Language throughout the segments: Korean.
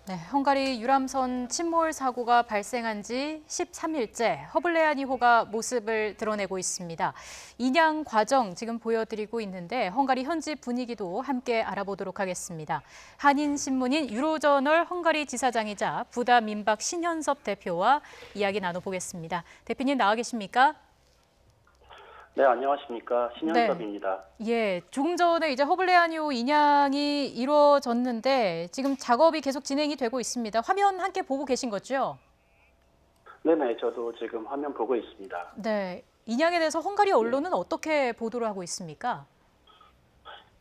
네, 헝가리 유람선 침몰 사고가 발생한 지 13일째 허블레아니호가 모습을 드러내고 있습니다. 인양 과정 지금 보여드리고 있는데 헝가리 현지 분위기도 함께 알아보도록 하겠습니다. 한인신문인 유로저널 헝가리 지사장이자 부다 민박 신현섭 대표와 이야기 나눠보겠습니다. 대표님 나와 계십니까? 네, 안녕하십니까. 네. 신현섭입니다. 예, 조금 전에 이제 허블레아니호 인양이 이루어졌는데 지금 작업이 계속 진행이 되고 있습니다. 화면 함께 보고 계신 거죠? 네네, 저도 지금 화면 보고 있습니다. 네, 인양에 대해서 헝가리 언론은 어떻게 보도를 하고 있습니까?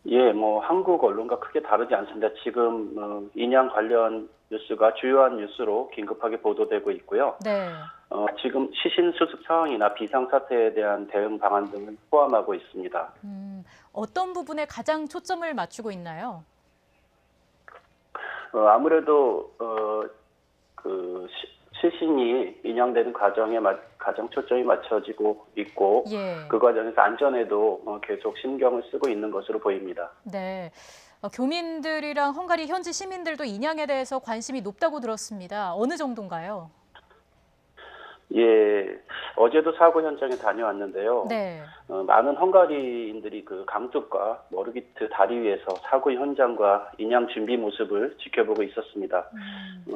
예, 한국 언론과 크게 다르지 않습니다. 지금 인양 관련 뉴스가 주요한 뉴스로 긴급하게 보도되고 있고요. 네. 지금 시신 수습 상황이나 비상사태에 대한 대응 방안 등을 포함하고 있습니다. 어떤 부분에 가장 초점을 맞추고 있나요? 아무래도 시신이 인양되는 과정에 가장 초점이 맞춰지고 있고, 예. 그 과정에서 안전에도 계속 신경을 쓰고 있는 것으로 보입니다. 네. 교민들이랑 헝가리 현지 시민들도 인양에 대해서 관심이 높다고 들었습니다. 어느 정도인가요? 예, 어제도 사고 현장에 다녀왔는데요. 네. 많은 헝가리인들이 그 강둑과 머르기트 다리 위에서 사고 현장과 인양 준비 모습을 지켜보고 있었습니다.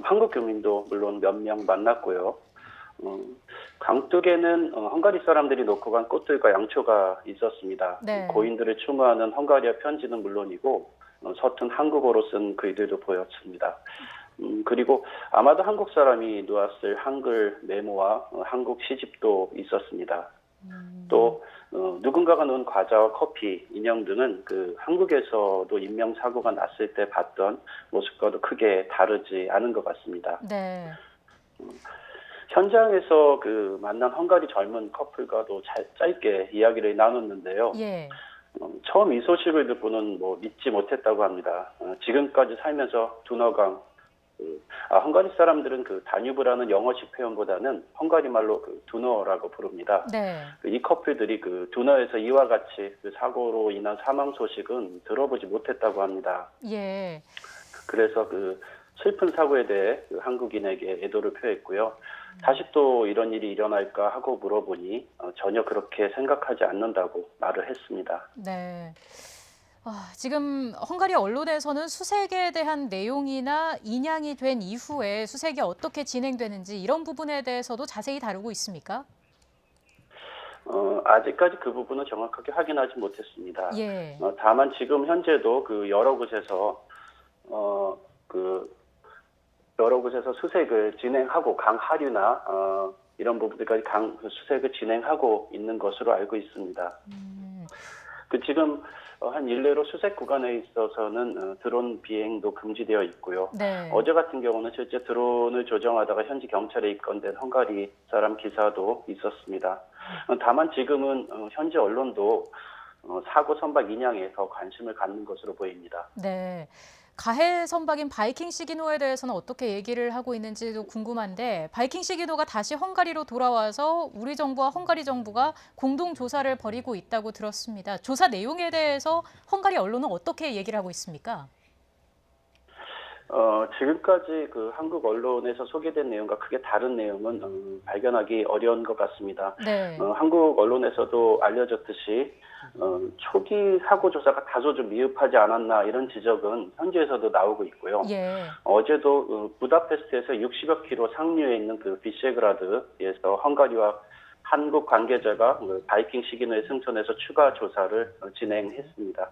한국 교민도 물론 몇 명 만났고요. 강둑에는 헝가리 사람들이 놓고 간 꽃들과 양초가 있었습니다. 네. 고인들을 추모하는 헝가리어 편지는 물론이고 서툰 한국어로 쓴 글들도 보였습니다. 그리고 아마도 한국 사람이 놓았을 한글 메모와 한국 시집도 있었습니다. 또 누군가가 놓은 과자와 커피, 인형 등은 그 한국에서도 인명사고가 났을 때 봤던 모습과도 크게 다르지 않은 것 같습니다. 네. 현장에서 그 만난 헝가리 젊은 커플과도 짧게 이야기를 나눴는데요. 예. 처음 이 소식을 듣고는 믿지 못했다고 합니다. 지금까지 살면서 두너강, 헝가리 사람들은 그 다뉴브라는 영어식 표현보다는 헝가리 말로 그 두너라고 부릅니다. 네. 이 커플들이 그 두너에서 이와 같이 그 사고로 인한 사망 소식은 들어보지 못했다고 합니다. 예. 그래서 그 슬픈 사고에 대해 그 한국인에게 애도를 표했고요. 다시 또 이런 일이 일어날까 하고 물어보니 전혀 그렇게 생각하지 않는다고 말을 했습니다. 네. 지금 헝가리 언론에서는 수색에 대한 내용이나 인양이 된 이후에 수색이 어떻게 진행되는지 이런 부분에 대해서도 자세히 다루고 있습니까? 아직까지 그 부분은 정확하게 확인하지 못했습니다. 예. 다만 지금 현재도 그 여러 곳에서 수색을 진행하고 강하류나 이런 부분들까지 수색을 진행하고 있는 것으로 알고 있습니다. 지금 한 일례로 수색 구간에 있어서는 드론 비행도 금지되어 있고요. 네. 어제 같은 경우는 실제 드론을 조정하다가 현지 경찰에 입건된 헝가리 사람 기사도 있었습니다. 다만 지금은 현지 언론도 사고 선박 인양에 더 관심을 갖는 것으로 보입니다. 네. 가해 선박인 바이킹 시기노에 대해서는 어떻게 얘기를 하고 있는지도 궁금한데 바이킹 시기노가 다시 헝가리로 돌아와서 우리 정부와 헝가리 정부가 공동 조사를 벌이고 있다고 들었습니다. 조사 내용에 대해서 헝가리 언론은 어떻게 얘기를 하고 있습니까? 지금까지 그 한국 언론에서 소개된 내용과 크게 다른 내용은 발견하기 어려운 것 같습니다. 네. 한국 언론에서도 알려졌듯이 초기 사고 조사가 다소 좀 미흡하지 않았나 이런 지적은 현지에서도 나오고 있고요. 예. 어제도 부다페스트에서 60여 킬로 상류에 있는 그 비셰그라드에서 헝가리와 한국 관계자가 바이킹 시기노에 승선해서 추가 조사를 진행했습니다.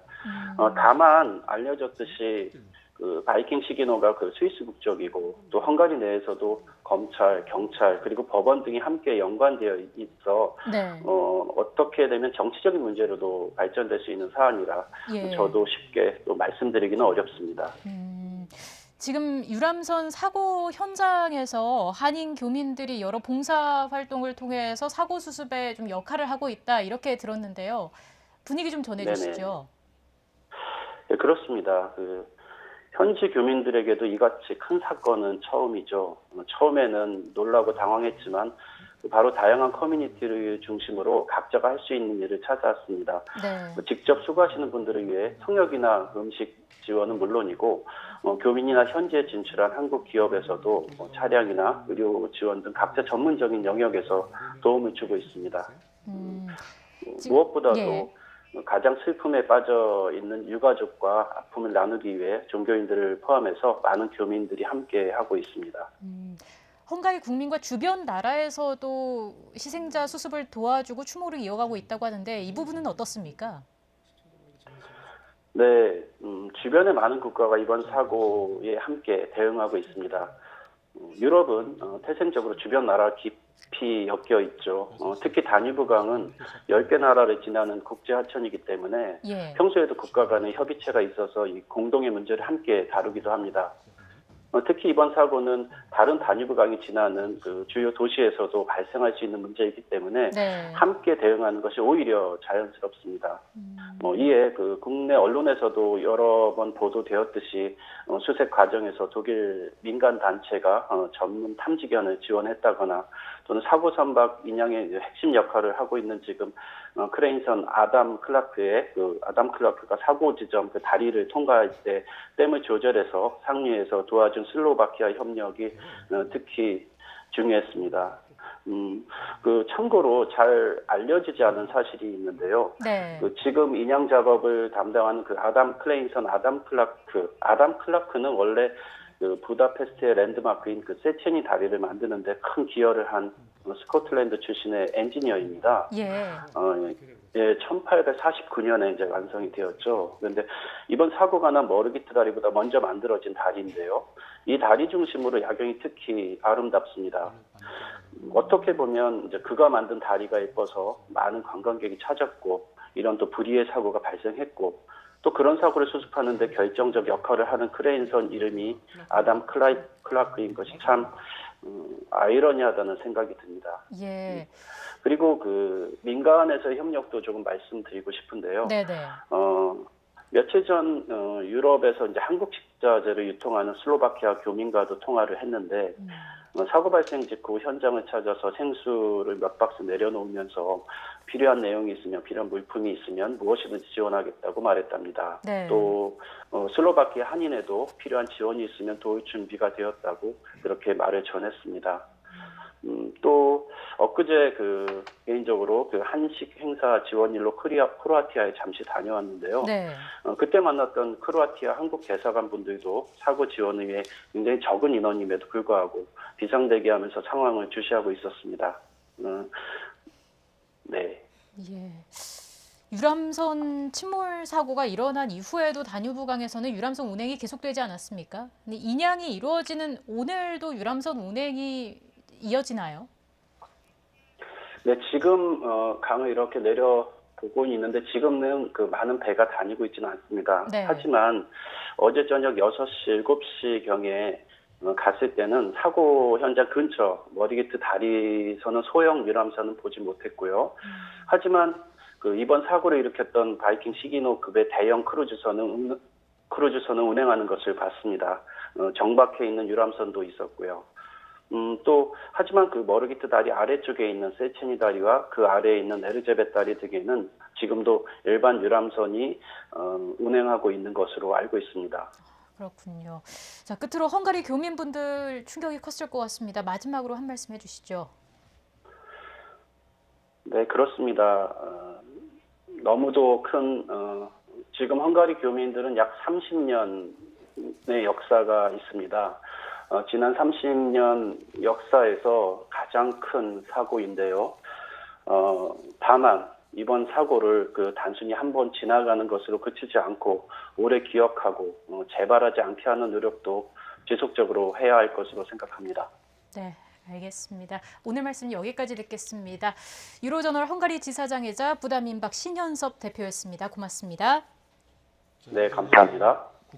다만 알려졌듯이 그 바이킹 시기노가 그 스위스 국적이고 또 헝가리 내에서도 검찰, 경찰 그리고 법원 등이 함께 연관되어 있어 네. 어떻게 되면 정치적인 문제로도 발전될 수 있는 사안이라 예. 저도 쉽게 또 말씀드리기는 어렵습니다. 지금 유람선 사고 현장에서 한인 교민들이 여러 봉사 활동을 통해서 사고 수습에 좀 역할을 하고 있다 이렇게 들었는데요. 분위기 좀 전해주시죠. 네, 그렇습니다. 현지 교민들에게도 이같이 큰 사건은 처음이죠. 처음에는 놀라고 당황했지만 바로 다양한 커뮤니티를 중심으로 각자가 할 수 있는 일을 찾아왔습니다. 네. 직접 수고하시는 분들을 위해 성역이나 음식 지원은 물론이고 교민이나 현지에 진출한 한국 기업에서도 차량이나 의료 지원 등 각자 전문적인 영역에서 도움을 주고 있습니다. 무엇보다도 예. 가장 슬픔에 빠져 있는 유가족과 아픔을 나누기 위해 종교인들을 포함해서 많은 교민들이 함께 하고 있습니다. 헝가리 국민과 주변 나라에서도 희생자 수습을 도와주고 추모를 이어가고 있다고 하는데 이 부분은 어떻습니까? 네, 주변의 많은 국가가 이번 사고에 함께 대응하고 있습니다. 유럽은 태생적으로 주변 나라 깊이 엮여 있죠. 특히 다뉴브강은 10개 나라를 지나는 국제 하천이기 때문에 예. 평소에도 국가 간의 협의체가 있어서 이 공동의 문제를 함께 다루기도 합니다. 특히 이번 사고는 다른 다뉴브강이 지나는 그 주요 도시에서도 발생할 수 있는 문제이기 때문에 네. 함께 대응하는 것이 오히려 자연스럽습니다. 이에 그 국내 언론에서도 여러 번 보도되었듯이 수색 과정에서 독일 민간 단체가 전문 탐지견을 지원했다거나 또는 사고 선박 인양의 핵심 역할을 하고 있는 지금 크레인선 아담 클라크가 사고 지점 그 다리를 통과할 때 댐을 조절해서 상류에서 도와준 슬로바키아 협력이 특히 중요했습니다. 참고로 잘 알려지지 않은 사실이 있는데요. 네. 지금 인양 작업을 담당하는 그 아담 클라크는 원래 그 부다페스트의 랜드마크인 그 세체니 다리를 만드는데 큰 기여를 한 스코틀랜드 출신의 엔지니어입니다. 예. 1849년에 이제 완성이 되었죠. 그런데 이번 사고가 난 머르기트 다리보다 먼저 만들어진 다리인데요. 이 다리 중심으로 야경이 특히 아름답습니다. 어떻게 보면 이제 그가 만든 다리가 예뻐서 많은 관광객이 찾았고 이런 또 불의의 사고가 발생했고 또 그런 사고를 수습하는데 결정적 역할을 하는 크레인선 이름이 아담 클라크인 것이 참 아이러니하다는 생각이 듭니다. 예. 그리고 그 민간에서의 협력도 조금 말씀드리고 싶은데요. 네네. 며칠 전 유럽에서 이제 한국 식자재를 유통하는 슬로바키아 교민과도 통화를 했는데 사고 발생 직후 현장을 찾아서 생수를 몇 박스 내려놓으면서 필요한 내용이 있으면 필요한 물품이 있으면 무엇이든지 지원하겠다고 말했답니다. 네. 또 슬로바키아 한인에도 필요한 지원이 있으면 도울 준비가 되었다고 그렇게 말을 전했습니다. 또 엊그제 개인적으로 그 한식 행사 지원일로 크로아티아에 잠시 다녀왔는데요. 네. 그때 만났던 크로아티아 한국 대사관 분들도 사고 지원을 위해 굉장히 적은 인원임에도 불구하고 비상대기하면서 상황을 주시하고 있었습니다. 네. 예. 유람선 침몰 사고가 일어난 이후에도 다뉴브강에서는 유람선 운행이 계속되지 않았습니까? 근데 인양이 이루어지는 오늘도 유람선 운행이 이어지나요? 네, 지금 강을 이렇게 내려보고 있는데 지금은 그 많은 배가 다니고 있지는 않습니다. 네. 하지만 어제 저녁 6시, 7시경에 갔을 때는 사고 현장 근처 머리기트 다리서는 소형 유람선은 보지 못했고요. 하지만 이번 사고를 일으켰던 바이킹 시기노급의 대형 크루즈선은 운행하는 것을 봤습니다. 정박해 있는 유람선도 있었고요. 하지만 그 머르기트 다리 아래쪽에 있는 세체니 다리와 그 아래에 있는 에르제벳 다리 등에는 지금도 일반 유람선이 운행하고 있는 것으로 알고 있습니다. 그렇군요. 자, 끝으로 헝가리 교민분들 충격이 컸을 것 같습니다. 마지막으로 한 말씀 해주시죠. 네, 그렇습니다. 너무도 큰 지금 헝가리 교민들은 약 30년의 역사가 있습니다. 지난 30년 역사에서 가장 큰 사고인데요. 다만 이번 사고를 단순히 한번 지나가는 것으로 그치지 않고 오래 기억하고 재발하지 않게 하는 노력도 지속적으로 해야 할 것으로 생각합니다. 네, 알겠습니다. 오늘 말씀 여기까지 듣겠습니다. 유로저널 헝가리 지사장이자 부담임박 신현섭 대표였습니다. 고맙습니다. 네, 감사합니다.